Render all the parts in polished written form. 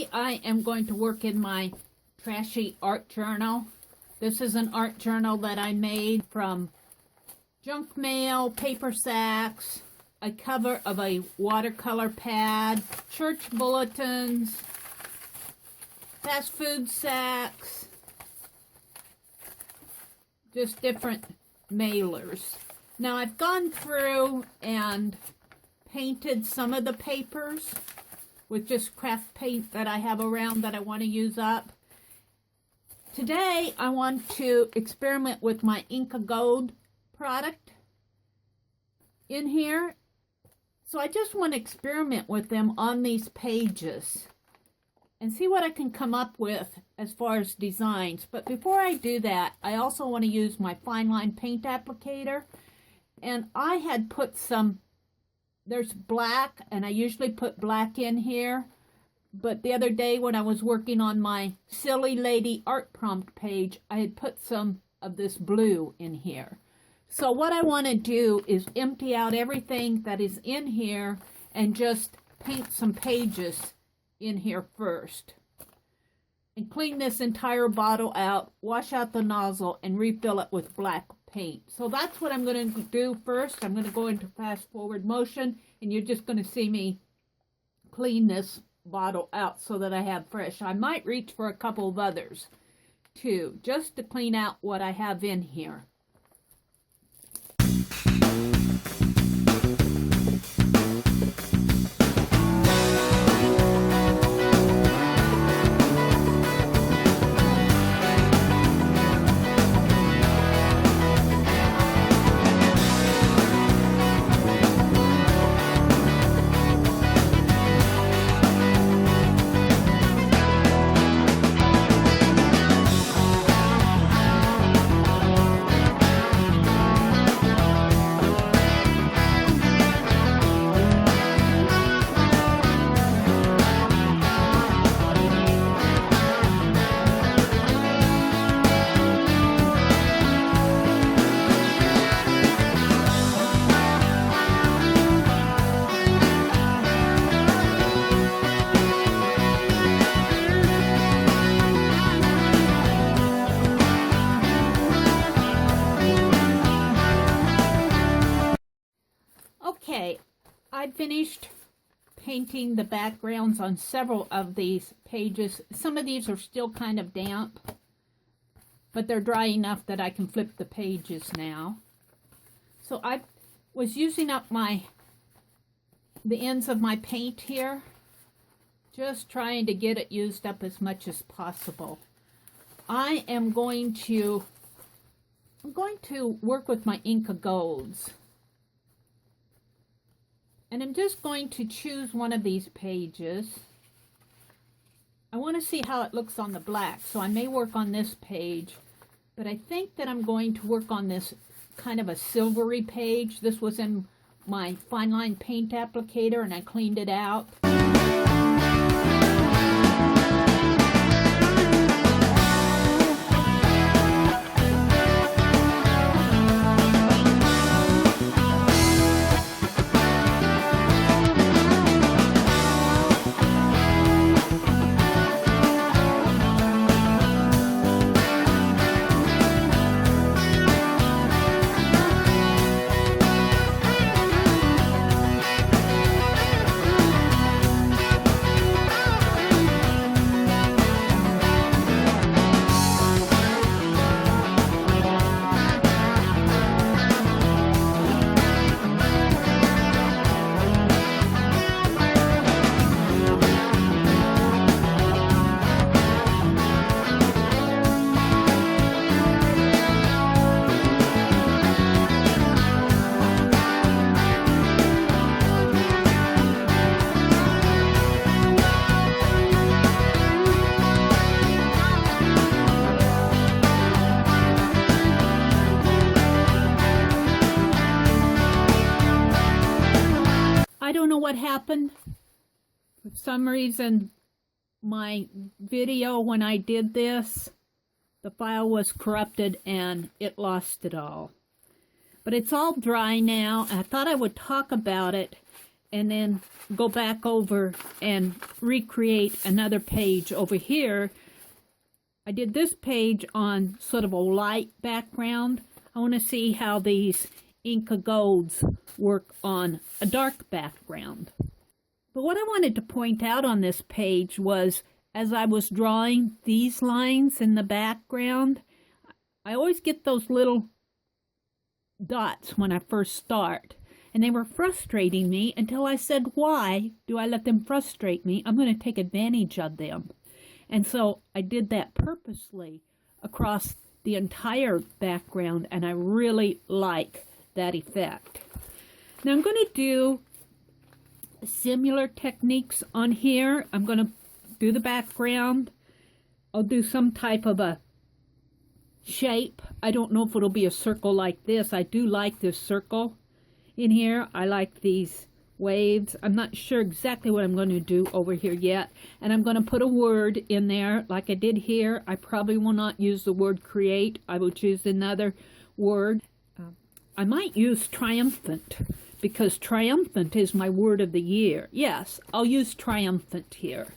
Today I am going to work in my Trashy Art Journal. This is an art journal that I made from junk mail, paper sacks, a cover of a watercolor pad, church bulletins, fast food sacks, just different mailers. Now I've gone through and painted some of the papers with just craft paint that I have around that I want to use up. Today I want to experiment with my Inka Gold product in here. So I just want to experiment with them on these pages and see what I can come up with as far as designs. But before I do that, I also want to use my FineLine Paint Applicator. And I had put some, there's black, and I usually put black in here. But the other day when I was working on my Silly Lady art prompt page, I had put some of this blue in here. So what I want to do is empty out everything that is in here and just paint some pages in here first. And clean this entire bottle out, wash out the nozzle, and refill it with black paint. So that's what I'm going to do first. I'm going to go into fast forward motion, and you're just going to see me clean this bottle out so that I have fresh. I might reach for a couple of others too, just to clean out what I have in here. Okay, I finished painting the backgrounds on several of these pages. Some of these are still kind of damp, but they're dry enough that I can flip the pages now. So I was using up the ends of my paint here, just trying to get it used up as much as possible. I'm going to work with my Inka Golds. And I'm just going to choose one of these pages. I want to see how it looks on the black, so I may work on this page. But I think that I'm going to work on this kind of a silvery page. This was in my FineLine Paint Applicator, and I cleaned it out. I don't know what happened. For some reason, my video when I did this, the file was corrupted and it lost it all. But it's all dry now. I thought I would talk about it and then go back over and recreate another page over here. I did this page on sort of a light background. I want to see how these Inka Golds work on a dark background. But what I wanted to point out on this page was, as I was drawing these lines in the background, I always get those little dots when I first start. And they were frustrating me until I said, why do I let them frustrate me? I'm going to take advantage of them. And so I did that purposely across the entire background, and I really like that effect. Now I'm going to do similar techniques on here. I'm going to do the background. I'll do some type of a shape. I don't know if it'll be a circle like this. I do like this circle in here. I like these waves. I'm not sure exactly what I'm going to do over here yet. And I'm going to put a word in there like I did here. I probably will not use the word create. I will choose another word. I might use triumphant, because triumphant is my word of the year. Yes, I'll use triumphant here.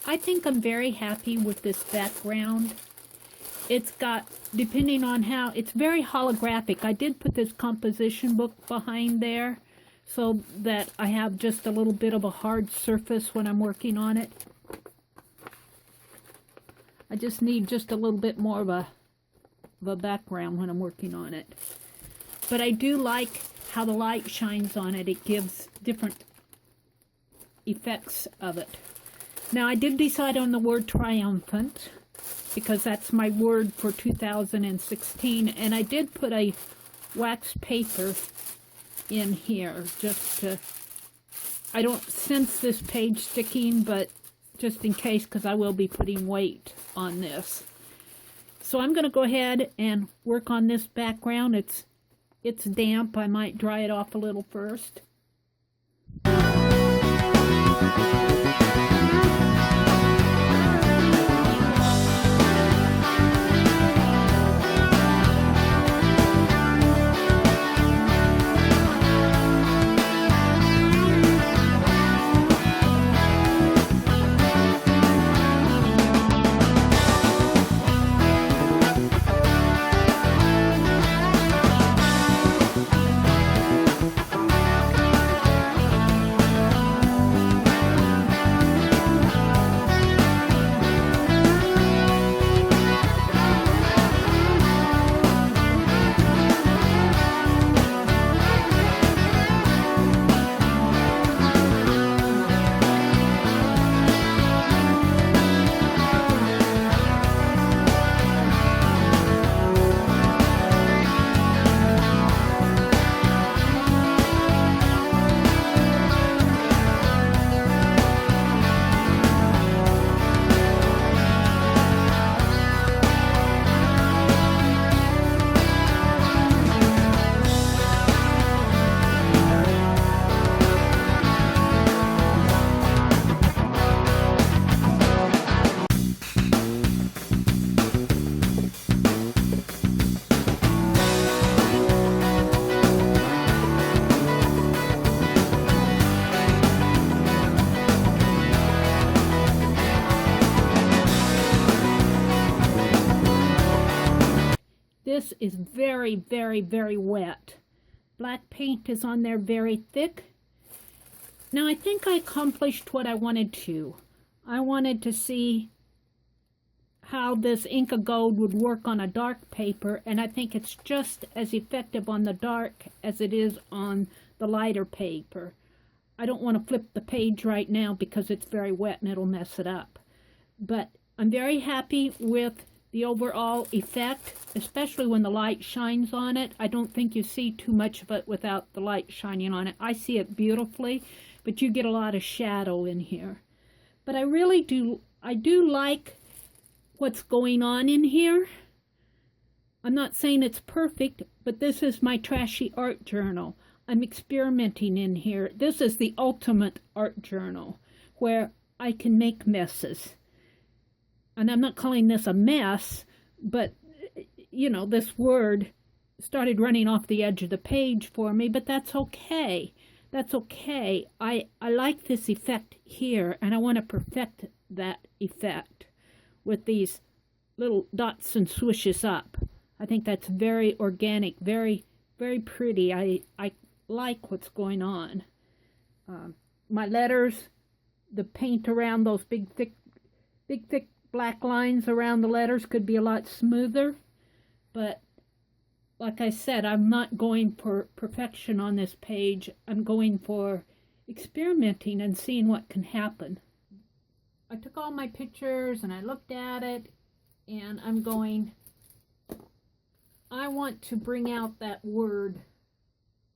I think I'm very happy with this background. It's got, depending on how, it's very holographic. I did put this composition book behind there so that I have just a little bit of a hard surface when I'm working on it. I just need just a little bit more of a background when I'm working on it. But I do like how the light shines on it. It gives different effects of it. Now, I did decide on the word triumphant because that's my word for 2016, and I did put a wax paper in here just to, I don't sense this page sticking, but just in case, because I will be putting weight on this. So I'm going to go ahead and work on this background. It's damp. I might dry it off a little first. This is very, very, very wet. Black paint is on there very thick. Now I think I accomplished what I wanted to. I wanted to see how this Inka Gold would work on a dark paper, and I think it's just as effective on the dark as it is on the lighter paper. I don't want to flip the page right now because it's very wet and it'll mess it up. But I'm very happy with the overall effect, especially when the light shines on it. I don't think you see too much of it without the light shining on it. I see it beautifully, but you get a lot of shadow in here. But I do like what's going on in here. I'm not saying it's perfect, but this is my Trashy Art Journal. I'm experimenting in here. This is the ultimate art journal where I can make messes. And I'm not calling this a mess, but, you know, this word started running off the edge of the page for me, but that's okay. That's okay. I like this effect here, and I want to perfect that effect with these little dots and swooshes up. I think that's very organic, very, very pretty. I like what's going on. My letters, the paint around those big thick black lines around the letters could be a lot smoother, but like I said, I'm not going for perfection on this page. I'm going for experimenting and seeing what can happen. I took all my pictures and I looked at it, and I want to bring out that word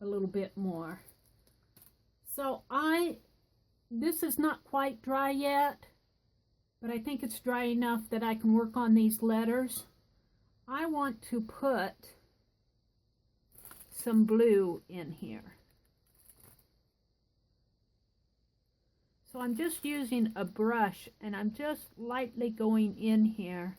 a little bit more. So this is not quite dry yet, but I think it's dry enough that I can work on these letters. I want to put some blue in here. So I'm just using a brush and I'm just lightly going in here.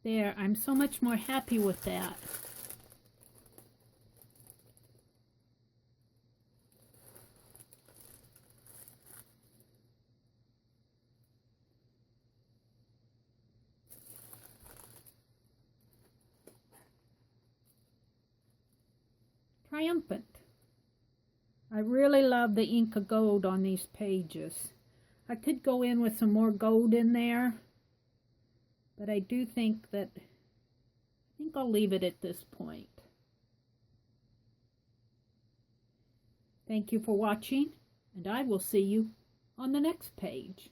There, I'm so much more happy with that. Triumphant. I really love the Inka Gold on these pages. I could go in with some more gold in there, but I do think I'll leave it at this point. Thank you for watching, and I will see you on the next page.